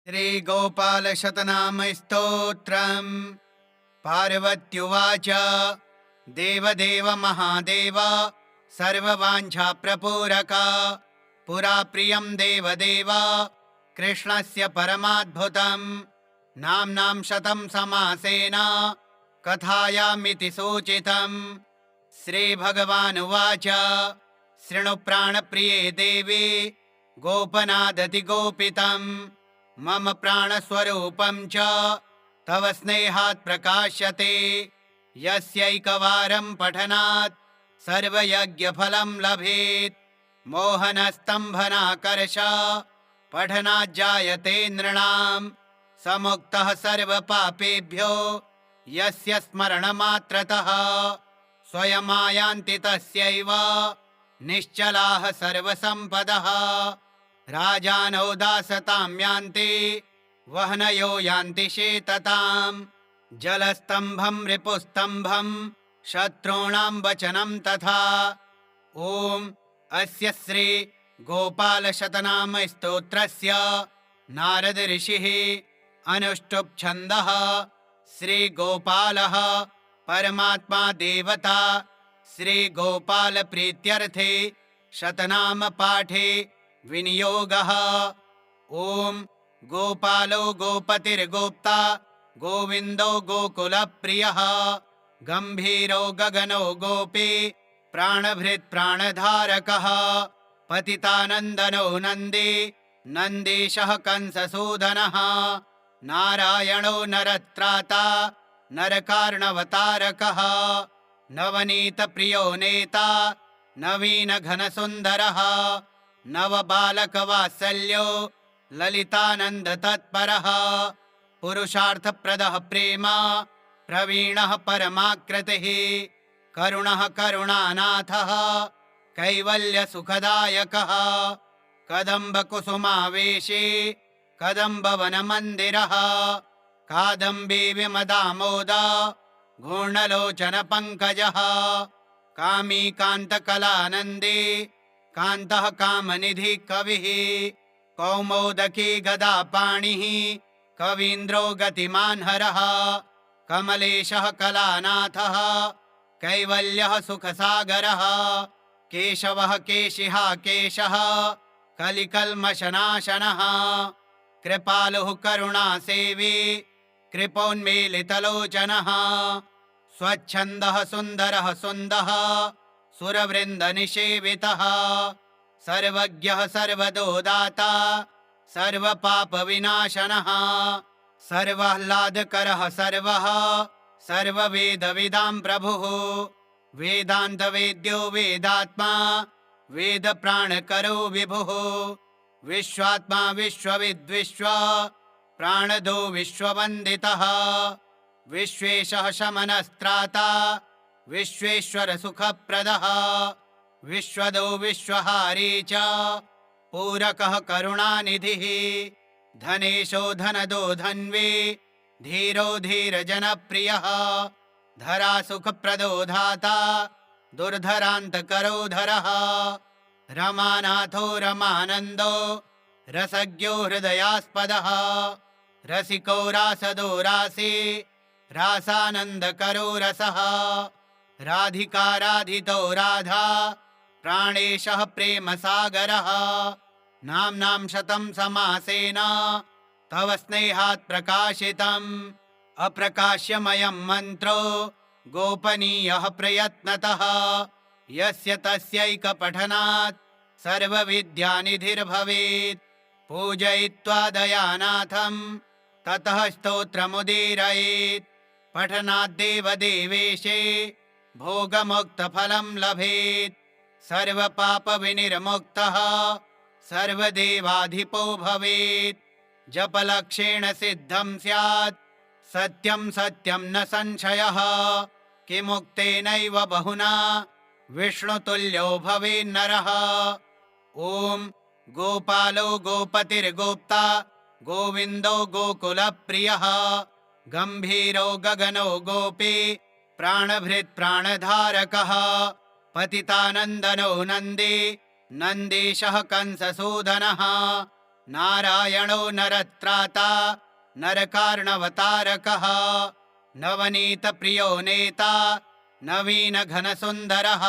श्रीगोपालशतनामस्तोत्रम्। पार्वत्युवाच देवदेव महादेव सर्ववाञ्छाप्रपूरक पुरा प्रियं देवदेव कृष्णस्य परमाद्भुतं नाम्नां शतं समासेन कथायामिति सूचितं। श्रीभगवानुवाच शृणु प्राणप्रिये देवी गोपनादति गोपितं मम प्राणस्वरूपं च तव स्नेहात् प्रकाश्यते। यस्यैकवारं पठनात् सर्वयज्ञफलं लभेत् मोहनस्तम्भनाकर्ष पठनाज्जायते नृणां समुक्तः सर्वपापेभ्यो यस्य स्मरणमात्रतः स्वयमायान्ति तस्यैव निश्चलाः सर्वसम्पदः। राजानौ दासतां यान्ति वह्नयो यान्ति शेततां जलस्तम्भं रिपुस्तम्भं शत्रूणां वचनं तथा। ॐ अस्य श्री गोपालशतनाम स्तोत्रस्य नारद ऋषिः अनुष्टुप् छन्दः। श्री गोपालः परमात्मा देवता। श्री गोपाल प्रीत्यर्थे शतनाम पाठे विनियोगः। ॐ गोपालो गोपतिर्गोप्ता गोविन्दो गोकुलप्रियः गम्भीरो गगनो गोपी प्राणभृत् प्राणधारकः पतितानन्दनो नन्दी नन्दीशः कंससूदनः नारायणो नरत्राता नरकार्णवतारकः नवनीतप्रियो नेता नवीनघनसुन्दरः नवबालकवात्सल्यो ललितानन्दतत्परः पुरुषार्थप्रदः प्रेम प्रवीणः परमाकृतिः करुणः करुणानाथः कैवल्यसुखदायकः कदम्बकुसुमावेशी कदम्बवनमन्दिरः कादम्बी विमदामोद घूर्णलोचनपङ्कजः कामी कान्तकलानन्दी कान्तः कामनिधि कविः कौमोदकी गदापाणिः कवीन्द्रो गतिमान् हरः कमलेशः कलानाथः कैवल्यः सुखसागरः केशवः केशिहा केशः कलिकल्मषनाशनः कृपालुः करुणासेवी कृपोन्मीलितलोचनः स्वच्छन्दः सुन्दरः सुन्दः सुरवृन्दनिषेवितः सर्वज्ञः सर्वदोदाता सर्वपापविनाशनः सर्वाह्लादकरः सर्वः सर्ववेदविदां प्रभुः वेदान्तवेद्यो वेदात्मा वेदप्राणकरो विभुः विश्वात्मा विश्वविद्विश्व प्राणदो विश्ववन्दितः विश्वेशः शमनस्त्राता विश्वेश्वरसुखप्रदः विश्वदो विश्वहारी च पूरकः करुणानिधिः धनेशो धनदो धन्वी धीरो धीरजनप्रियः धरासुखप्रदो धाता दुर्धरान्तकरो धरः रमानाथो रमानन्दो रसज्ञो हृदयास्पदः रसिको रासदो रासी रासानन्दकरो रसः राधिका राधितो राधा प्राणेशः प्रेमसागरः नाम्नां शतं समासेन तव स्नेहात् प्रकाशितम् अप्रकाश्यमयं मन्त्रो गोपनीयः प्रयत्नतः यस्य तस्यैकपठनात् सर्वविद्यानिधिर्भवेत् पूजयित्वा दयानाथं ततः स्तोत्रमुदीरयेत् पठनाद्देवदेवेशे भोगमुक्तफलं लभेत् सर्वपापविनिर्मुक्तः सर्वदेवाधिपो भवेत् जपलक्षेण सिद्धं स्यात् सत्यं सत्यं न संशयः किमुक्तेनैव बहुना विष्णुतुल्यो भवेन्नरः। ॐ गोपालो गोपतिर्गोप्ता गोविन्दो गोकुलप्रियः गम्भीरो गगनो गोपी प्राणभृत् प्राणधारकः पतितानन्दनो नन्दी नन्दीशः कंससूदनः नारायणो नरत्राता नरकार्णवतारकः नवनीतप्रियो नेता नवीनघनसुन्दरः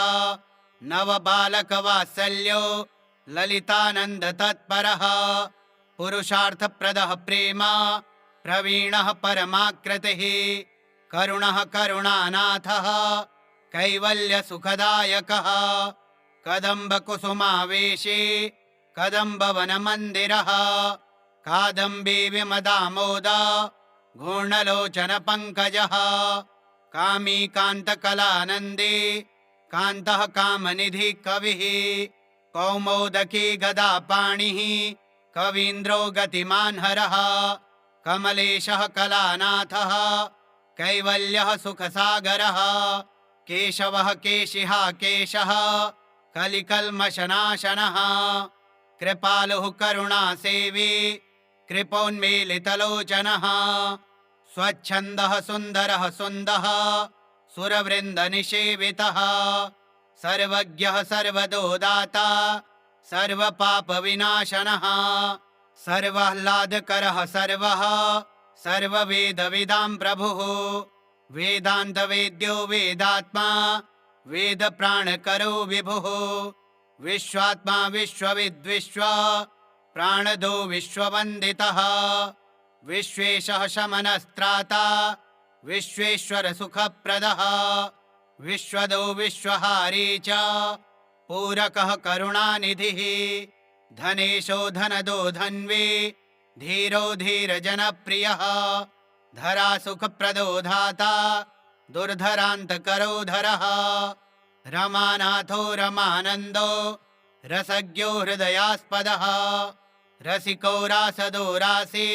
नवबालकवात्सल्यो ललितानन्दतत्परः पुरुषार्थप्रदः प्रेम प्रवीणः परमाकृतिः करुणः करुणानाथः कैवल्यसुखदायकः कदम्बकुसुमावेशे कदम्बवनमन्दिरः कादम्बी विमदामोद घूर्णलोचनपङ्कजः कामी कान्तकलानन्दे कान्तः कामनिधिः कविः कौमोदकी गदापाणिः कवीन्द्रो गतिमान् हरः कमलेशः कलानाथः कैवल्यः सुखसागरः केशवः केशिः केशः कलिकल्मषनाशनः कृपालुः करुणासेवी कृपोन्मीलितलोचनः स्वच्छन्दः सुन्दरः सुन्दः सुरवृन्दनिषेवितः सर्वज्ञः सर्वदोदाता सर्वपापविनाशनः सर्वाह्लादकरः सर्वः सर्ववेदविदां प्रभुः वेदान्तवेद्यो वेदात्मा वेदप्राणकरो विभुः विश्वात्मा विश्वविद्विश्व प्राणदो विश्ववन्दितः विश्वेशः शमनस्त्राता विश्वेश्वरसुखप्रदः विश्वदो विश्वहारी च पूरकः करुणानिधिः धनेशो धनदो धन्वी धीरो धीरजनप्रियः धरासुखप्रदो धाता दुर्धरान्तकरो धरः रमानाथो रमानन्दो रसज्ञो हृदयास्पदः रसिको रासदो रासी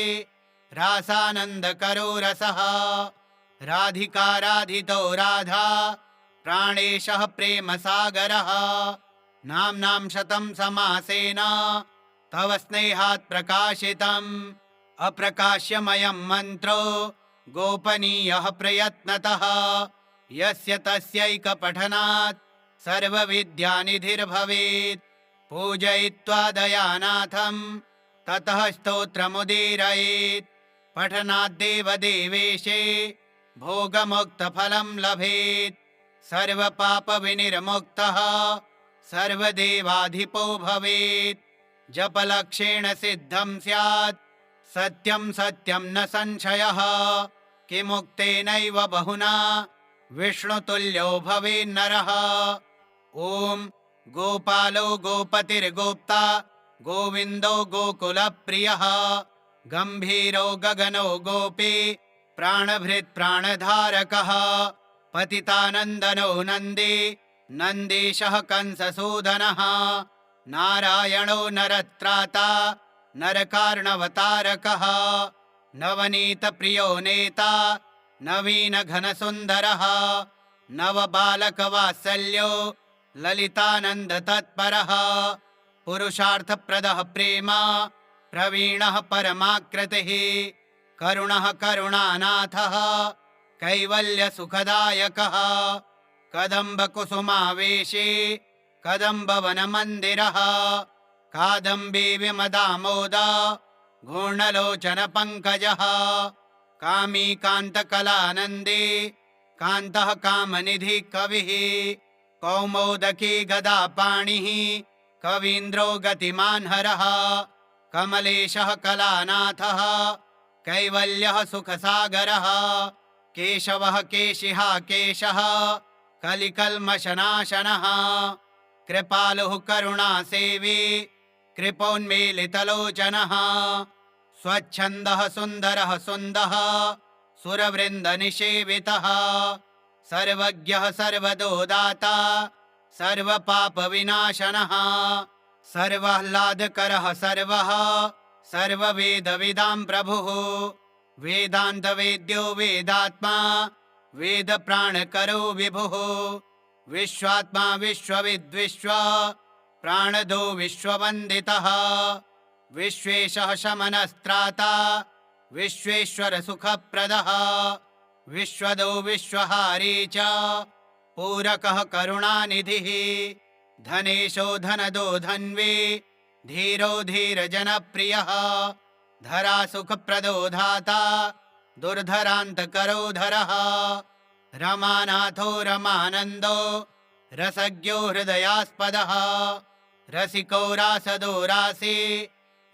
रासानन्दकरो रसः राधिका राधितो राधा प्राणेशः प्रेमसागरः नाम्नां शतं समासेन तव स्नेहात् प्रकाशितम् अप्रकाश्यमयं मन्त्रो गोपनीयः प्रयत्नतः यस्य तस्यैकपठनात् सर्वविद्यानिधिर्भवेत् पूजयित्वा दयानाथं ततः स्तोत्रमुदीरयेत् पठनाद्देवदेवेशे भोगमुक्तफलं लभेत् सर्वपापविनिर्मुक्तः सर्वदेवाधिपो भवेत् जपलक्षेण सिद्धं स्यात् सत्यं सत्यं न संशयः किमुक्तेनैव बहुना विष्णुतुल्यो भवेन्नरः ॐ गोपालो गोपतिर्गोप्ता गोविन्दो गोकुलप्रियः गम्भीरो गगनो गोपी प्राणभृत् प्राणधारकः पतितानन्दनो नन्दी नन्दीशः कंससूदनः नारायणो नरत्राता नरकार्णवतारकः नवनीतप्रियो नेता नवीनघनसुन्दरः नवबालकवात्सल्यो ललितानन्दतत्परः पुरुषार्थप्रदः प्रेम प्रवीणः परमाकृतिः करुणः करुणानाथः कैवल्यसुखदायकः कदम्बकुसुमावेशे कदम्बवनमन्दिरः कादम्बी विमदामोद घूर्णलोचनपङ्कजः कामी कान्तकलानन्दे कान्तः कामनिधिः कविः कौमोदकी गदापाणिः कवीन्द्रो गतिमान् हरः कमलेशः कलानाथः कैवल्यः सुखसागरः केशवः केशिः केशः कलिकल्मषनाशनः कृपालुः करुणासेवी कृपोन्मीलितलोचनः स्वच्छन्दः सुन्दरः सुन्दः सुरवृन्दनिषेवितः सर्वज्ञः सर्वदोदाता सर्वपापविनाशनः सर्वाह्लादकरः सर्वः सर्ववेदविदां प्रभुः वेदान्तवेद्यो वेदात्मा वेदप्राणकरो विभुः विश्वात्मा विश्वविद्विश्व प्राणदो विश्ववन्दितः विश्वेशः शमनस्त्राता विश्वेश्वरसुखप्रदः विश्वदो विश्वहारी च पूरकः करुणानिधिः धनेशो धनदो धन्वी धीरो धीरजनप्रियः धरासुखप्रदो धाता दुर्धरान्तकरो धरः रमानाथो रमानन्दो रसज्ञो हृदयास्पदः रसिको रासदो रासे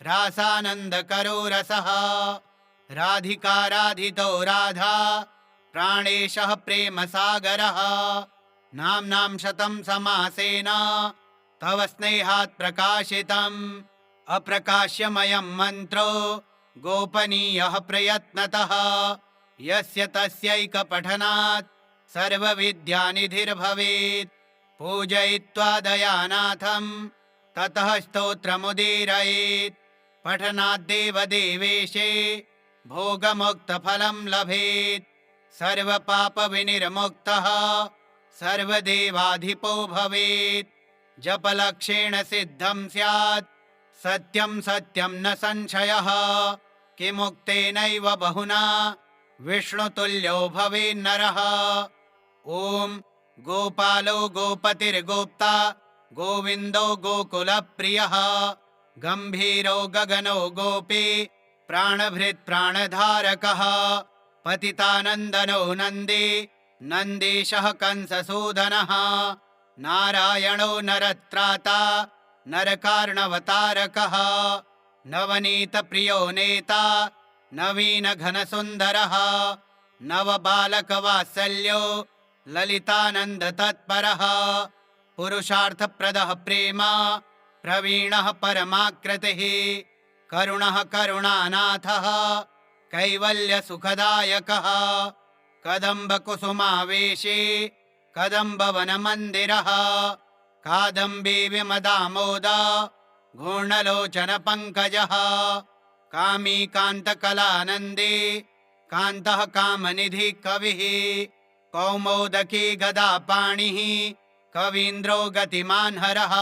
रासानन्दकरो रसः राधिका राधितो राधा प्राणेशः प्रेमसागरः नाम्नां शतं समासेन तव स्नेहात् प्रकाशितम् अप्रकाश्यमयं मन्त्रो गोपनीयः प्रयत्नतः यस्य तस्यैकपठनात् सर्वविद्यानिधिर्भवेत् पूजयित्वा दयानाथं ततः स्तोत्रमुदीरयेत् पठनाद्देवदेवेशे भोगमुक्तफलं लभेत् सर्वपापविनिर्मुक्तः सर्वदेवाधिपो भवेत् जपलक्षेण सिद्धं स्यात् सत्यं सत्यं न संशयः किमुक्तेनैव बहुना विष्णुतुल्यो भवेन्नरः ॐ गोपालो गोपतिर्गोप्ता गोविन्दो गोकुलप्रियः गम्भीरो गगनो गोपी प्राणभृत् प्राणधारकः पतितानन्दनो नन्दी नन्दीशः कंससूदनः नारायणो नरत्राता नरकार्णवतारकः नवनीतप्रियो नेता नवीनघनसुन्दरः नवबालकवात्सल्यो ललितानन्दतत्परः पुरुषार्थप्रदः प्रेम प्रवीणः परमाकृतिः करुणः करुणानाथः कैवल्यसुखदायकः कदम्बकुसुमावेशे कदम्बवनमन्दिरः कादम्बी विमदामोद घूर्णलोचनपङ्कजः कामी कान्तकलानन्दे कान्तः कामनिधिः कविः कौमोदकी गदापाणिः कवीन्द्रो गतिमान् हरः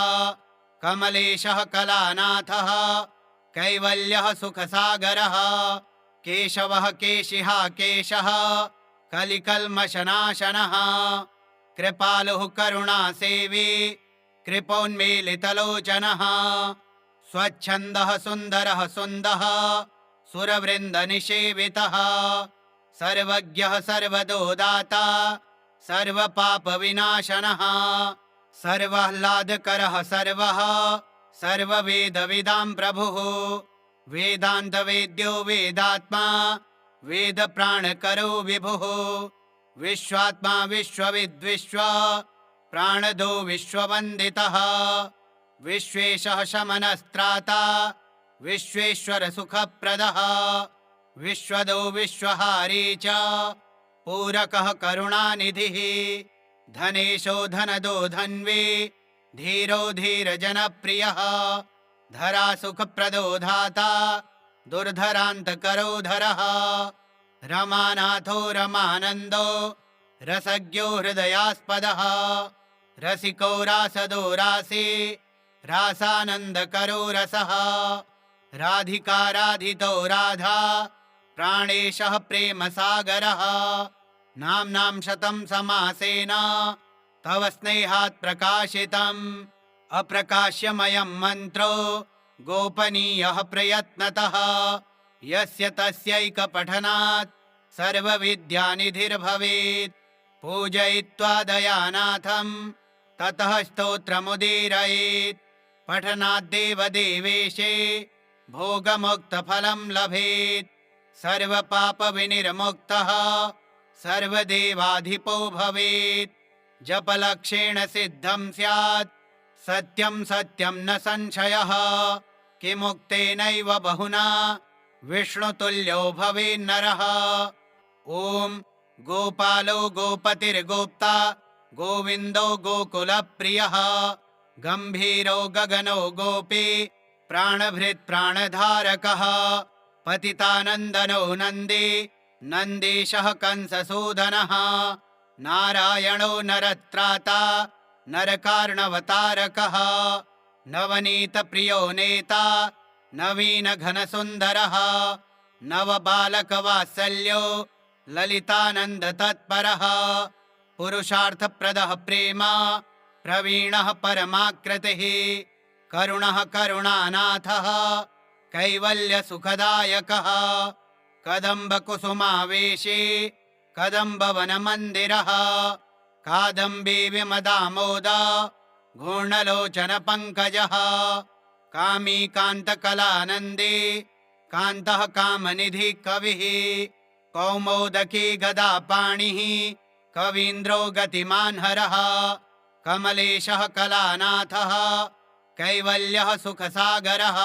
कमलेशः कलानाथः कैवल्यः सुखसागरः केशवः केशिः केशः कलिकल्मषनाशनः कृपालुः करुणासेवी कृपोन्मीलितलोचनः स्वच्छन्दः सुन्दरः सुन्दः सुरवृन्दनिषेवितः सर्वज्ञः सर्वदो दाता सर्वपापविनाशनः सर्वाह्लादकरः सर्वः सर्ववेदविदां प्रभुः वेदान्तवेद्यो वेदात्मा वेदप्राणकरो विभुः विश्वात्मा विश्वविद्विश्व प्राणदो विश्ववन्दितः विश्वेशः शमनस्त्राता विश्वेश्वरसुखप्रदः विश्वदो विश्वहारी च पूरकः करुणानिधिः धनेशो धनदो धन्वी धीरो धीरजनप्रियः धरासुखप्रदो धाता दुर्धरान्तकरो धरः रमानाथो रमानन्दो रसज्ञो हृदयास्पदः रसिको रासदो रासे रासानन्दकरो रसः राधिका राधितो राधा प्राणेशः प्रेमसागरः नाम्नां शतं समासेन तव स्नेहात् प्रकाशितम् अप्रकाश्यमयं मन्त्रो गोपनीयः प्रयत्नतः यस्य तस्यैकपठनात् सर्वविद्यानिधिर्भवेत् पूजयित्वा दयानाथं ततः स्तोत्रमुदीरयेत् पठनाद्देवदेवेशे भोगमुक्तफलं लभेत् सर्वपापविनिर्मुक्तः सर्वदेवाधिपो भवेत् जपलक्षेण सिद्धं स्यात् सत्यं सत्यं न संशयः किमुक्तेनैव बहुना विष्णुतुल्यो भवेन्नरः ॐ गोपालो गोपतिर्गोप्ता गोविन्दो गोकुलप्रियः गम्भीरो गगनो गोपी प्राणभृत् प्राणधारकः पतितानन्दनो नन्दी नन्दीशः कंससूदनः नारायणो नरत्राता नरकार्णवतारकः नवनीतप्रियो नेता नवीनघनसुन्दरः नवबालकवात्सल्यो ललितानन्दतत्परः पुरुषार्थप्रदः प्रेम प्रवीणः परमाकृतिः करुणः करुणानाथः कैवल्यसुखदायकः कदम्बकुसुमावेशे कदम्बवनमन्दिरः कादम्बी विमदामोद घूर्णलोचनपङ्कजः कामी कान्तकलानन्दे कान्तः कामनिधिः कविः कौमोदकी गदापाणिः कवीन्द्रो गतिमान् हरः कमलेशः कलानाथः कैवल्यः सुखसागरः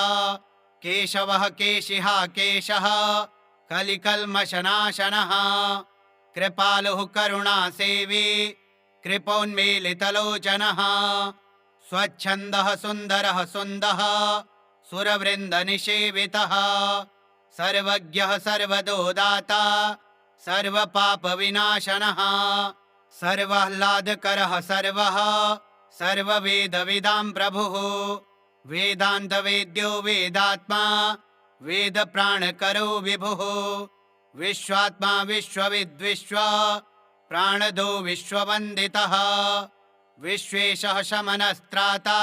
केशवः केशिः केशः कलिकल्मषनाशनः कृपालुः करुणासेवी कृपोन्मीलितलोचनः स्वच्छन्दः सुन्दरः सुन्दः सुरवृन्दनिषेवितः सर्वज्ञः सर्वदोदाता सर्वपापविनाशनः सर्वाह्लादकरः सर्वः सर्ववेदविदां प्रभुः वेदान्तवेद्यो वेदात्मा वेदप्राणकरो विभुः विश्वात्मा विश्वविद्विश्व प्राणदो विश्ववन्दितः विश्वेशः शमनस्त्राता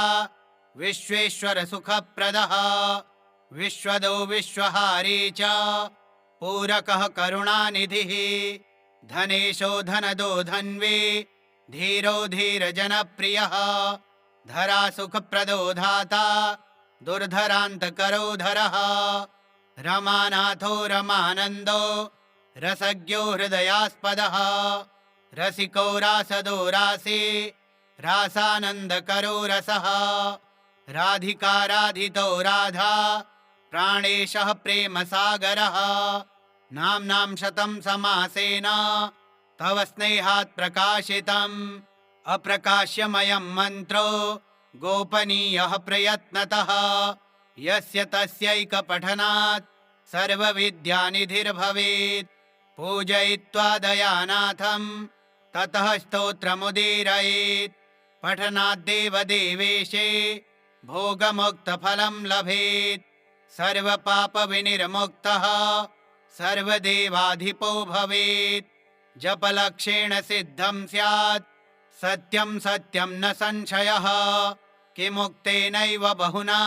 विश्वेश्वरसुखप्रदः विश्वदो विश्वहारी च पूरकः करुणानिधिः धनेशो धनदो धन्वी धीरो धीरजनप्रियः धरासुखप्रदो धाता दुर्धरान्तकरो धरः रमानाथो रमानन्दो रसज्ञो हृदयास्पदः रसिको रासदो रासी रासानन्दकरो रसः राधिका राधितो राधा प्राणेशः प्रेमसागरः नाम्नां शतं समासेन तव स्नेहात् प्रकाशितम् अप्रकाश्यमयं मन्त्रो गोपनीयः प्रयत्नतः यस्य तस्यैकपठनात् सर्वविद्यानिधिर्भवेत् पूजयित्वा दयानाथं ततः स्तोत्रमुदीरयेत् पठनाद्देवदेवेशे भोगमुक्तफलं लभेत् सर्वपापविनिर्मुक्तः सर्वदेवाधिपो भवेत् जपलक्षेण सिद्धं स्यात् सत्यं सत्यं न संशयः किमुक्तेनैव बहुना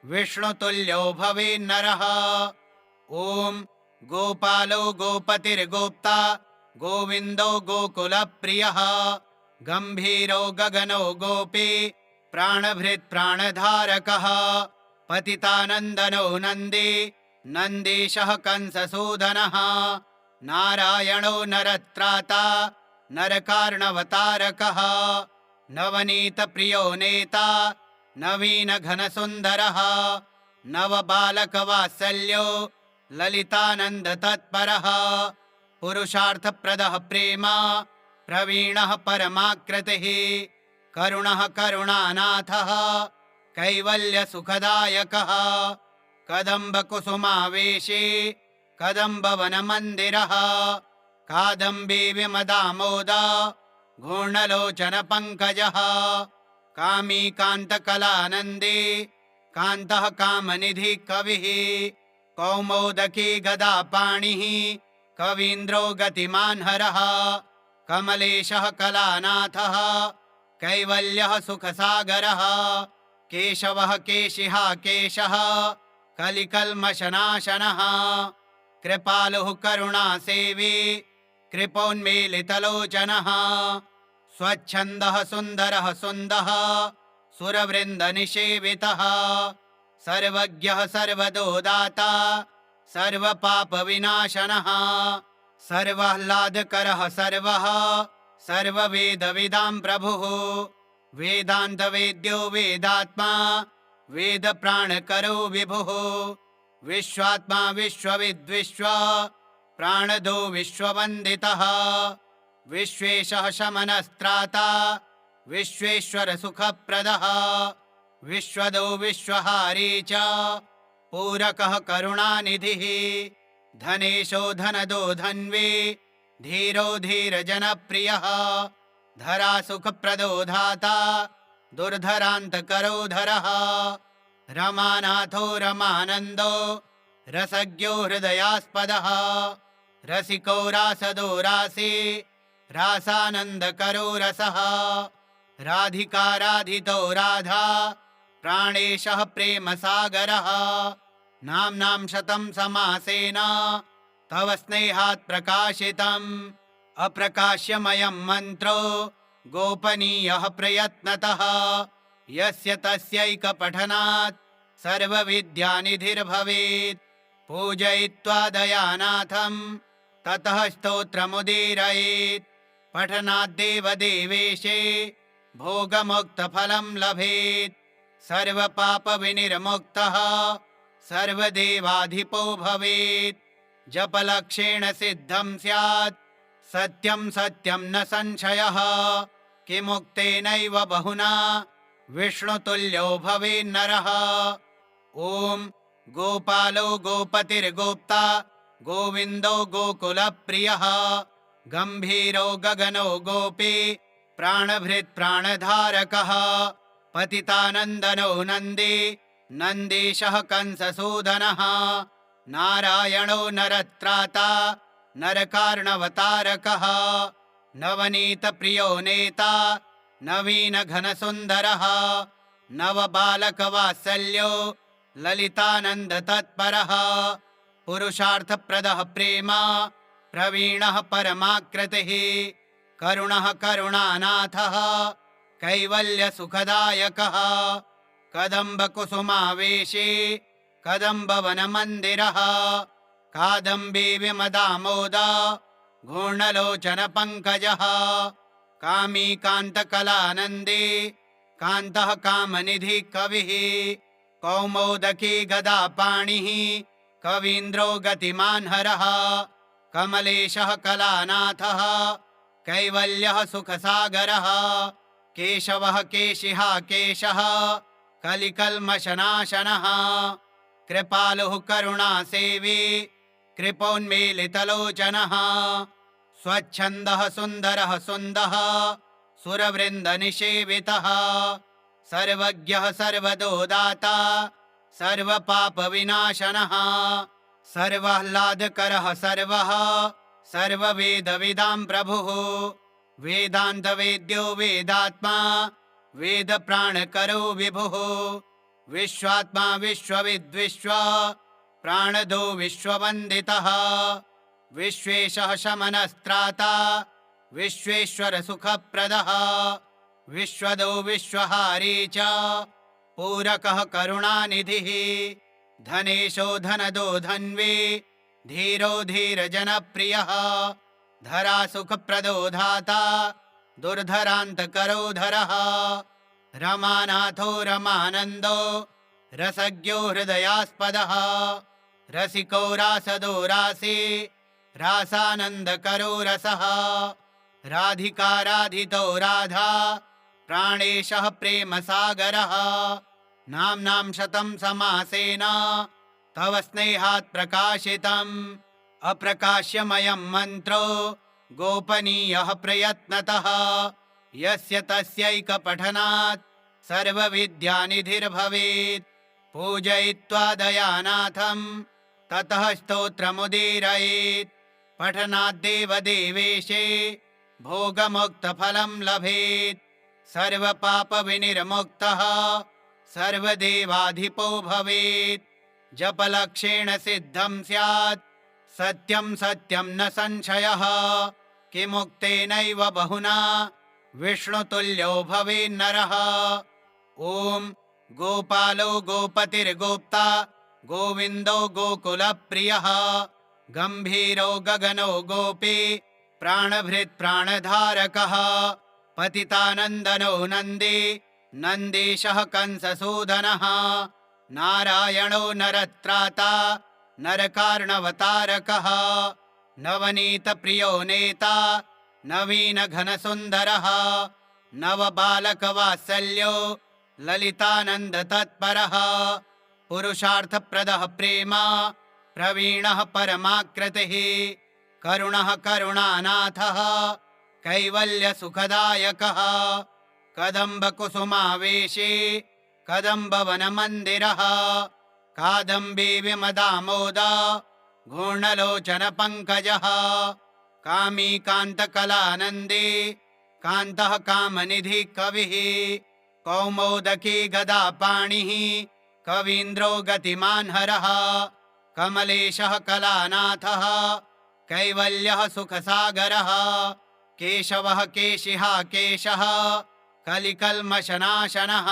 विष्णुतुल्यो भवेन्नरः ॐ गोपालो गोपतिर्गोप्ता गोविन्दो गोकुलप्रियः गम्भीरो गगनो गोपी प्राणभृत् प्राणधारकः पतितानन्दनो नन्दी नन्दीशः कंससूदनः नारायणो नरत्राता नरकार्णवतारकः नवनीतप्रियो नेता नवीनघनसुन्दरः नवबालकवात्सल्यो ललितानन्दतत्परः पुरुषार्थप्रदः प्रेम प्रवीणः परमाकृतिः करुणः करुणानाथः कैवल्यसुखदायकः कदम्बकुसुमावेशे कदम्बवनमन्दिरः कादम्बी विमदामोद घूर्णलोचनपङ्कजः कामी कान्तकलानन्दे कान्तः कामनिधिः कविः कौमोदकी गदापाणिः कवीन्द्रो गतिमान् हरः कमलेशः कलानाथः कैवल्यः सुखसागरः केशवः केशिः केशः कलिकल्मषनाशनः कृपालुः करुणासेवी कृपोन्मीलितलोचनः स्वच्छन्दः सुन्दरः सुन्दः सुरवृन्दनिषेवितः सर्वज्ञः सर्वदोदाता सर्वपापविनाशनः सर्वाह्लादकरः सर्वः सर्ववेदविदां प्रभुः वेदान्तवेद्यो वेदात्मा वेदप्राणकरो विभुः विश्वात्मा विश्वविद्विश्व प्राणदो विश्ववन्दितः विश्वेशः शमनस्त्राता विश्वेश्वरसुखप्रदः विश्वदो विश्वहारी च पूरकः करुणानिधिः धनेशो धनदो धन्वी धीरो धीरजनप्रियः धरासुखप्रदो धाता दुर्धरान्तकरो धरः रमानाथो रमानन्दो रसज्ञो हृदयास्पदः रसिको रासदो रासी रासानन्दकरो रसः राधिका राधितो राधा प्राणेशः प्रेमसागरः नाम्नां शतं समासेन तव स्नेहात् प्रकाशितम् अप्रकाश्यमयं मन्त्रो गोपनीयः प्रयत्नतः यस्य तस्यैकपठनात् सर्वविद्यानिधिर्भवेत् पूजयित्वा दयानाथं ततः स्तोत्रमुदीरयेत् पठनाद्देवदेवेशे भोगमुक्तफलं लभेत् सर्वपापविनिर्मुक्तः सर्वदेवाधिपो भवेत् जपलक्षेण सिद्धं स्यात् सत्यं सत्यं न संशयः किमुक्तेनैव बहुना विष्णुतुल्यो भवेन्नरः ॐ गोपालो गोपतिर्गोप्ता गोविन्दो गोकुलप्रियः गम्भीरो गगनो गोपी प्राणभृत् प्राणधारकः पतितानन्दनो नन्दी नन्दीशः कंससूदनः नारायणो नरत्राता नरकार्णवतारकः नवनीतप्रियो नेता नवीनघनसुन्दरः नवबालकवात्सल्यो ललितानन्दतत्परः पुरुषार्थप्रदः प्रेम प्रवीणः परमाकृतिः करुणः करुणानाथः कैवल्यसुखदायकः कदम्बकुसुमावेशी कदम्बवनमन्दिरः कादम्बी विमदामोद घूर्णलोचनपङ्कजः कामी कान्तकलानन्दी कान्तः कामनिधिः कविः कौमोदकी गदापाणिः कवीन्द्रो गतिमान् हरः कमलेशः कलानाथः कैवल्यः सुखसागरः केशवः केशिः केशः कलिकल्मषनाशनः कृपालुः करुणासेवी कृपोन्मीलितलोचनः स्वच्छन्दः सुन्दरः सुन्दः सुरवृन्दनिषेवितः सर्वज्ञः सर्वदो दाता सर्वपापविनाशनः सर्वाह्लादकरः सर्वः सर्ववेदविदां प्रभुः वेदान्तवेद्यो वेदात्मा वेदप्राणकरो विभुः विश्वात्मा विश्वविद्विश्व प्राणदो विश्ववन्दितः विश्वेशः शमनस्त्राता विश्वेश्वरसुखप्रदः विश्वदो विश्वहारी च पूरकः करुणानिधिः धनेशो धनदो धन्वी धीरो धीरजनप्रियः धरासुखप्रदो धाता दुर्धरान्तकरो धरः रमानाथो रमानन्दो रसज्ञो हृदयास्पदः रसिको रासदो रासी रासानन्दकरो रसः राधिका राधितो राधा प्राणेशः प्रेमसागरः नाम्नां शतं समासेन तव स्नेहात् प्रकाशितम् अप्रकाश्यमयं मन्त्रो गोपनीयः प्रयत्नतः यस्य तस्यैकपठनात् सर्वविद्यानिधिर्भवेत् पूजयित्वा दयानाथं ततः स्तोत्रमुदीरयेत् पठनाद्देवदेवेशे भोगमुक्तफलं लभेत् सर्वपापविनिर्मुक्तः सर्वदेवाधिपो भवेत् जपलक्षेण सिद्धं स्यात् सत्यं सत्यं न संशयः किमुक्तेनैव बहुना विष्णुतुल्यो भवेन्नरः ॐ गोपालो गोपतिर्गोप्ता गोविन्दो गोकुलप्रियः गम्भीरो गगनो गोपी प्राणभृत् प्राणधारकः पतितानन्दनो नन्दी नन्दीशः कंससूदनः नारायणो नरत्राता नरकार्णवतारकः नवनीतप्रियो नेता नवीनघनसुन्दरः नवबालकवात्सल्यो ललितानन्दतत्परः पुरुषार्थप्रदः प्रेम प्रवीणः परमाकृतिः करुणः करुणानाथः कैवल्यसुखदायकः कदम्बकुसुमावेशी कदम्बवनमन्दिरः कादम्बी विमदामोद घूर्णलोचनपङ्कजः कामी कान्तकलानन्दी कान्तः कामनिधिः कविः कौमोदकी गदा पाणिः कवीन्द्रो गतिमान् हरः कमलेशः कलानाथः कैवल्यः सुखसागरः केशवः केशिहा केशः कलिकल्मषनाशनः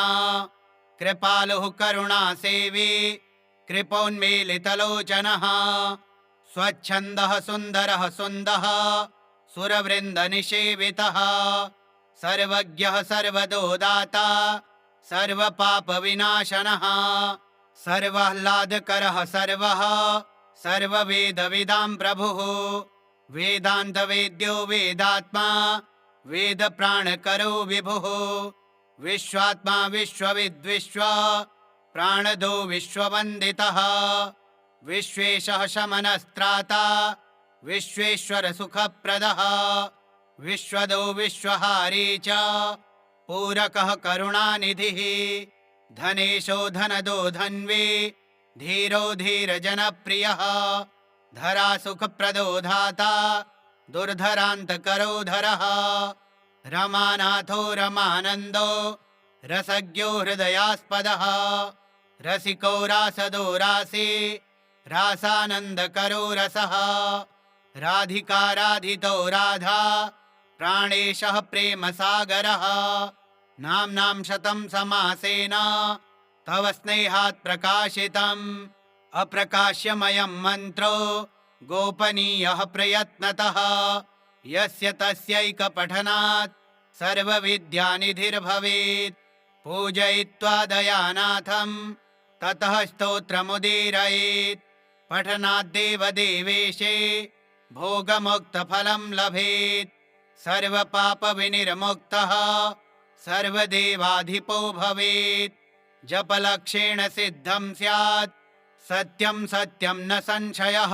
कृपालुः करुणासेवी कृपोन्मीलितलोचनः स्वच्छन्दः सुन्दरः सुन्दः सुरवृन्दनिषेवितः सर्वज्ञः सर्वदोदाता सर्वपापविनाशनः सर्वाह्लादकरः सर्वः सर्ववेदविदां प्रभुः वेदान्तवेद्यो वेदात्मा वेदप्राणकरो विभुः विश्वात्मा विश्वविद्विश्व प्राणदो विश्ववन्दितः विश्वेशः शमनस्त्राता विश्वेश्वरसुखप्रदः विश्वदो विश्वहारी च पूरकः करुणानिधिः धनेशो धनदो धन्वी धीरो धीरजनप्रियः धरासुखप्रदो धाता दुर्धरान्तकरो धरः रमानाथो रमानन्दो रसज्ञो हृदयास्पदः रसिको रासदो रासी रासानन्दकरो रसः राधिका राधितो राधा प्राणेशः प्रेमसागरः नाम्नां शतं समासेन तव स्नेहात् प्रकाशितम् अप्रकाश्यमयं मन्त्रो गोपनीयः प्रयत्नतः यस्य तस्यैकपठनात् सर्वविद्यानिधिर्भवेत् पूजयित्वा दयानाथं ततः स्तोत्रमुदीरयेत् पठनाद्देवदेवेशे भोगमुक्तफलं लभेत् सर्वपापविनिर्मुक्तः सर्वदेवाधिपो भवेत् जपलक्षेण सिद्धं स्यात् सत्यं सत्यं न संशयः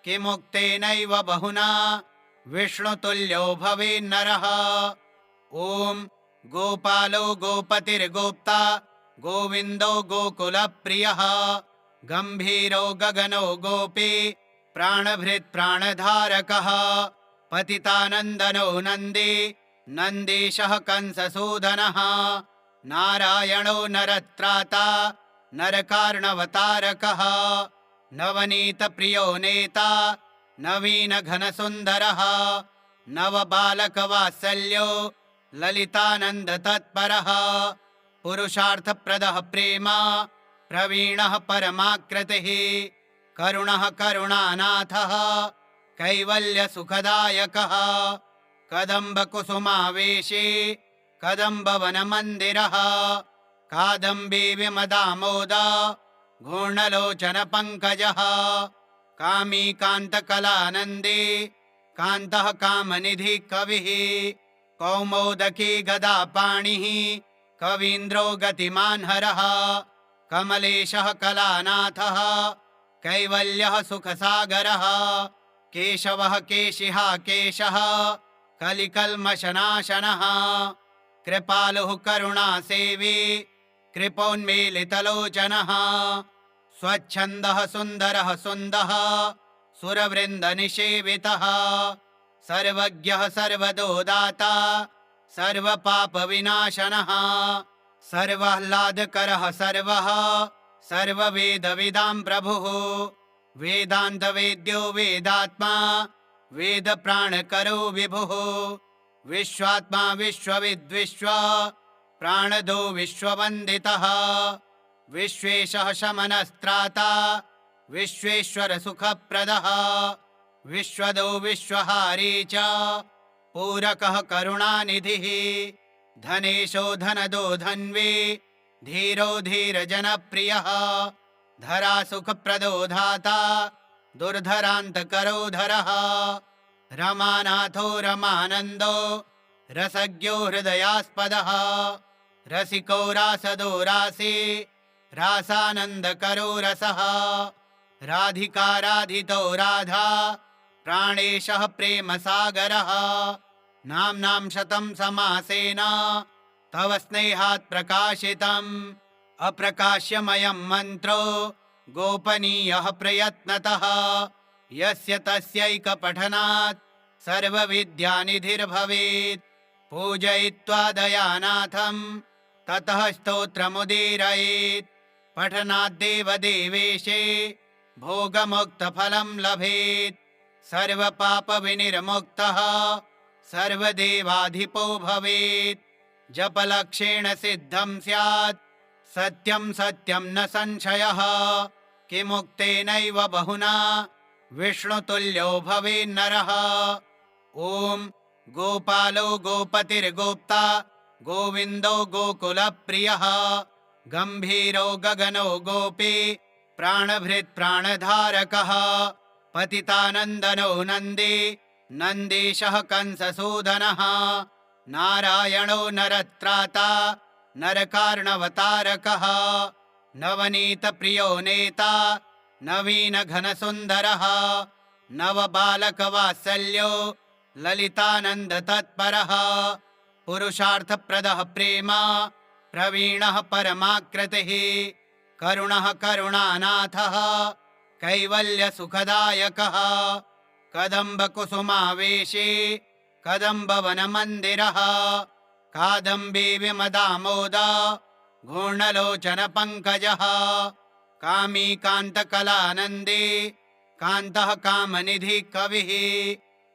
किमुक्तेनैव बहुना विष्णुतुल्यो भवेन्नरः ॐ गोपालो गोपतिर्गोप्ता गोविन्दो गोकुलप्रियः गम्भीरो गगनो गोपी प्राणभृत् प्राणधारकः पतितानन्दनो नन्दी नन्दीशः कंससूदनः नारायणो नरत्राता नरकार्णवतारकः नवनीतप्रियो नेता नवीनघनसुन्दरः नवबालकवात्सल्यो ललितानन्दतत्परः पुरुषार्थप्रदः प्रेम प्रवीणः परमाकृतिः करुणः करुणानाथः कैवल्यसुखदायकः कदम्बकुसुमावेशी कदम्बवनमन्दिरः कादम्बी विमदामोद घूर्णलोचनपङ्कजः कामी कान्तकलानन्दी कान्तः कामनिधिः कविः कौमोदकी गदा पाणिः कवीन्द्रो गतिमान् हरः कमलेशः कलानाथः कैवल्यः सुखसागरः केशवः केशिहा केशः कलिकल्मषनाशनः कृपालुः करुणासेवी कृपोन्मीलितलोचनः स्वच्छन्दः सुन्दरः सुन्दः सुरवृन्दनिषेवितः सर्वज्ञः सर्वदोदाता सर्वपापविनाशनः सर्वाह्लादकरः सर्वः सर्ववेदविदां प्रभुः वेदान्तवेद्यो वेदात्मा वेदप्राणकरो विभुः विश्वात्मा विश्वविद्विश्व प्राणदो विश्ववन्दितः विश्वेशः शमनस्त्राता विश्वेश्वरसुखप्रदः विश्वदो विश्वहारी च पूरकः करुणानिधिः धनेशो धनदो धन्वी धीरो धीरजनप्रियः धरासुखप्रदो धाता दुर्धरान्तकरो धरः रमानाथो रमानन्दो रसज्ञो हृदयास्पदः रसिको रासदो रासी रासानन्दकरो रसः राधिका राधितो राधा प्राणेशः प्रेमसागरः नाम्नां शतं समासेन तव स्नेहात् प्रकाशितम् अप्रकाश्यमयं मन्त्रो गोपनीयः प्रयत्नतः यस्य तस्यैकपठनात् सर्वविद्यानिधिर्भवेत् पूजयित्वा दयानाथं ततः स्तोत्रमुदीरयेत् पठनाद्देवदेवेशे भोगमुक्तफलं लभेत् सर्वपापविनिर्मुक्तः सर्वदेवाधिपो भवेत् जपलक्षेण सिद्धं स्यात् सत्यं सत्यं न संशयः किमुक्तेनैव बहुना विष्णुतुल्यो भवेन्नरः ॐ गोपालो गोपतिर्गोप्ता गोविन्दो गोकुलप्रियः गम्भीरो गगनो गोपी प्राणभृत् प्राणधारकः पतितानन्दनो नन्दी नन्दीशः कंससूदनः नारायणो नरत्राता नरकार्णवतारकः नवनीतप्रियो नेता नवीनघनसुन्दरः नवबालकवात्सल्यो ललितानन्दतत्परः पुरुषार्थप्रदः प्रेम प्रवीणः परमाकृतिः करुणः करुणानाथः कैवल्यसुखदायकः कदम्बकुसुमावेशे कदम्बवनमन्दिरः कादम्बी विमदामोद घूर्णलोचनपङ्कजः कामी कान्तकलानन्दी कान्तः कामनिधिः कविः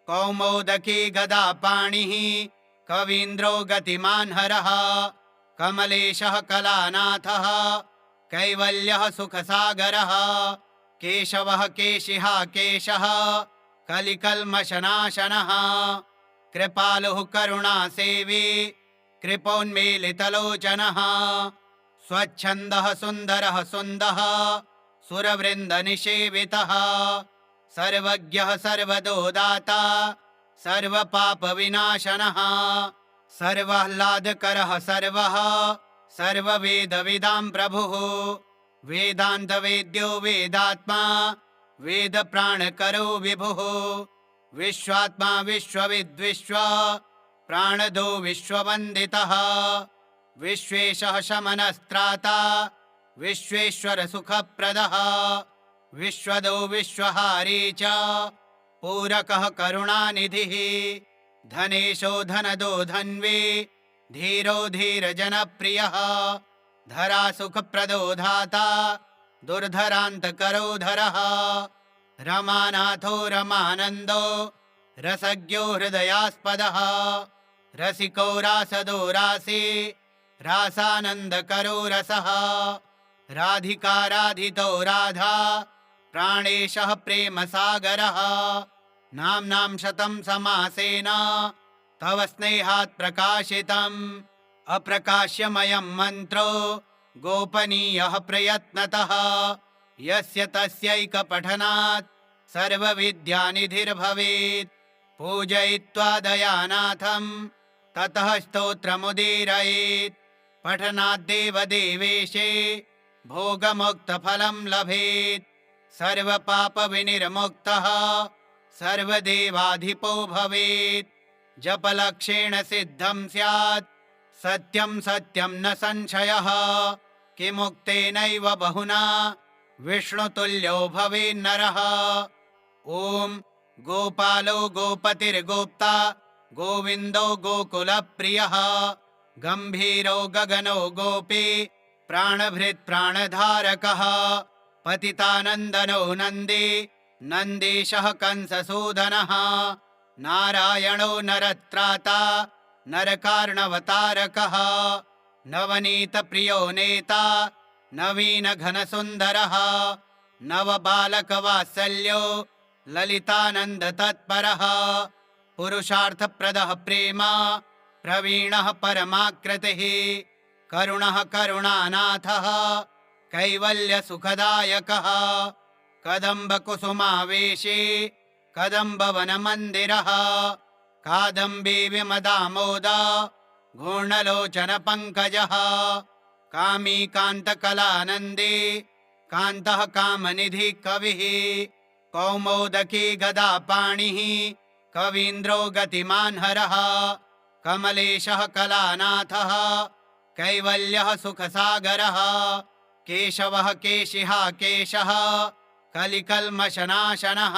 कौमोदकी गदापाणिः कवीन्द्रो गतिमान् हरः कमलेशः कलानाथः कैवल्यः सुखसागरः केशवः केशिहा केशः कलिकल्मषनाशनः कृपालुः करुणासेवी कृपोन्मीलितलोचनः स्वच्छन्दः सुन्दरः सुन्दः सुरवृन्दनिषेवितः सर्वज्ञः सर्वदो दाता सर्वपापविनाशनः सर्वाह्लादकरः सर्वः सर्ववेदविदां प्रभुः वेदान्तवेद्यो वेदात्मा वेदप्राणकरो विभुः विश्वात्मा विश्वविद्विश्व प्राणदो विश्ववन्दितः विश्वेशः शमनस्त्राता विश्वेश्वरसुखप्रदः विश्वदो विश्वहारी च पूरकः करुणानिधिः धनेशो धनदो धन्वी धीरो धीरजनप्रियः धरासुखप्रदो धाता दुर्धरान्तकरो धरः रमानाथो रमानन्दो रसज्ञो हृदयास्पदः रसिको रासदो रासी रासानन्दकरो रसः राधिका राधितो राधा प्राणेशः प्रेमसागरः नाम्नां शतं समासेन तव स्नेहात् प्रकाशितम् अप्रकाश्यमयं मन्त्रो गोपनीयः प्रयत्नतः यस्य तस्यैकपठनात् सर्वविद्यानिधिर्भवेत् पूजयित्वा दयानाथं ततः स्तोत्रमुदीरयेत् पठनाद्देवदेवेशे भोगमुक्तफलं लभेत् सर्वपापविनिर्मुक्तः सर्वदेवाधिपो भवेत् जपलक्षेण सिद्धं स्यात् सत्यं सत्यं न संशयः किमुक्तेनैव बहुना विष्णुतुल्यो भवेन्नरः ॐ गोपालो गोपतिर्गोप्ता गोविन्दो गोकुलप्रियः गम्भीरो गगनो गोपी प्राणभृत् प्राणधारकः पतितानन्दनो नन्दी नन्दीशः कंससूदनः नारायणो नरत्राता नरकार्णवतारकः नवनीतप्रियो नेता नवीनघनसुन्दरः नवबालकवात्सल्यो ललितानन्दतत्परः पुरुषार्थप्रदः प्रेम प्रवीणः परमाकृतिः करुणः करुणानाथः कैवल्यसुखदायकः कदम्बकुसुमावेशे कदम्बवनमन्दिरः कादम्बी विमदामोद घूर्णलोचनपङ्कजः कामी कान्तकलानन्दी कान्तः कामनिधिः कविः कौमोदकी गदापाणिः कवीन्द्रो गतिमान् हरः कमलेशः कलानाथः कैवल्यः सुखसागरः केशवः केशिहा केशः कलिकल्मषनाशनः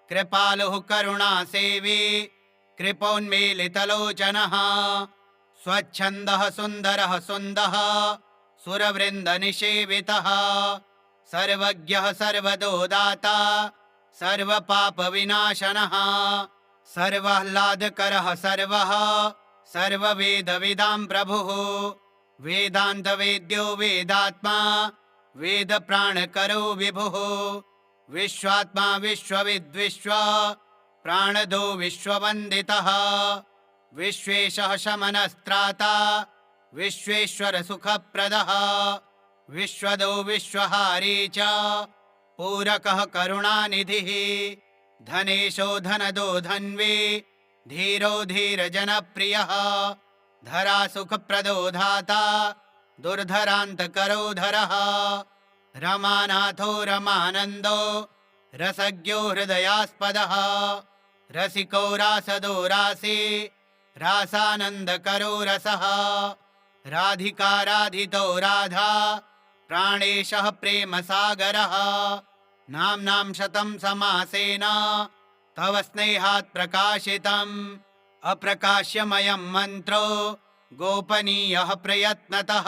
कृपालुः करुणासेवी कृपोन्मीलितलोचनः स्वच्छन्दः सुन्दरः सुन्दः सुरवृन्दनिषेवितः सर्वज्ञः सर्वदो दाता सर्वपापविनाशनः सर्वाह्लादकरः सर्वः सर्ववेदविदां प्रभुः वेदान्तवेद्यो वेदात्मा वेदप्राणकरो विभुः विश्वात्मा विश्वविद्विश्व प्राणदो विश्ववन्दितः विश्वेशः शमनस्त्राता विश्वेश्वरसुखप्रदः विश्वदो विश्वहारी च पूरकः करुणानिधिः धनेशो धनदो धन्वी धीरो धीरजनप्रियः धरासुखप्रदो धाता दुर्धरान्तकरो धरः रमानाथो रमानन्दो रसज्ञो हृदयास्पदः रसिको रासदो रासी रासानन्दकरो रसः राधिका राधितो राधा प्राणेशः प्रेमसागरः नाम्नां शतं समासेन तव स्नेहात् प्रकाशितम् अप्रकाश्यमयं मन्त्रो गोपनीयः प्रयत्नतः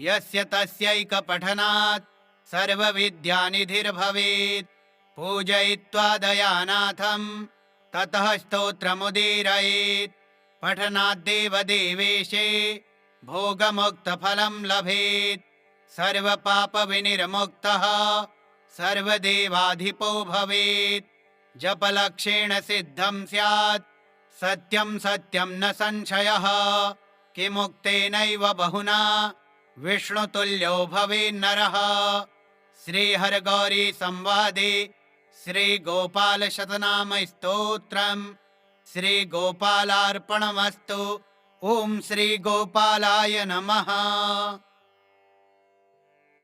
यस्य तस्यैकपठनात् सर्वविद्यानिधिर्भवेत् पूजयित्वा दयानाथं ततः स्तोत्रमुदीरयेत् पठनाद्देवदेवेशे भोगमुक्तफलं लभेत् सर्वपापविनिर्मुक्तः सर्वदेवाधिपो भवेत् जपलक्षेण सिद्धं स्यात् सत्यं सत्यं न संशयः किमुक्तेनैव बहुना विष्णुतुल्यो भवेन्नरः श्रीहरगौरी संवादे श्रीगोपालशतनाम स्तोत्रम् श्रीगोपालार्पणमस्तु। ओं श्रीगोपालाय नमः।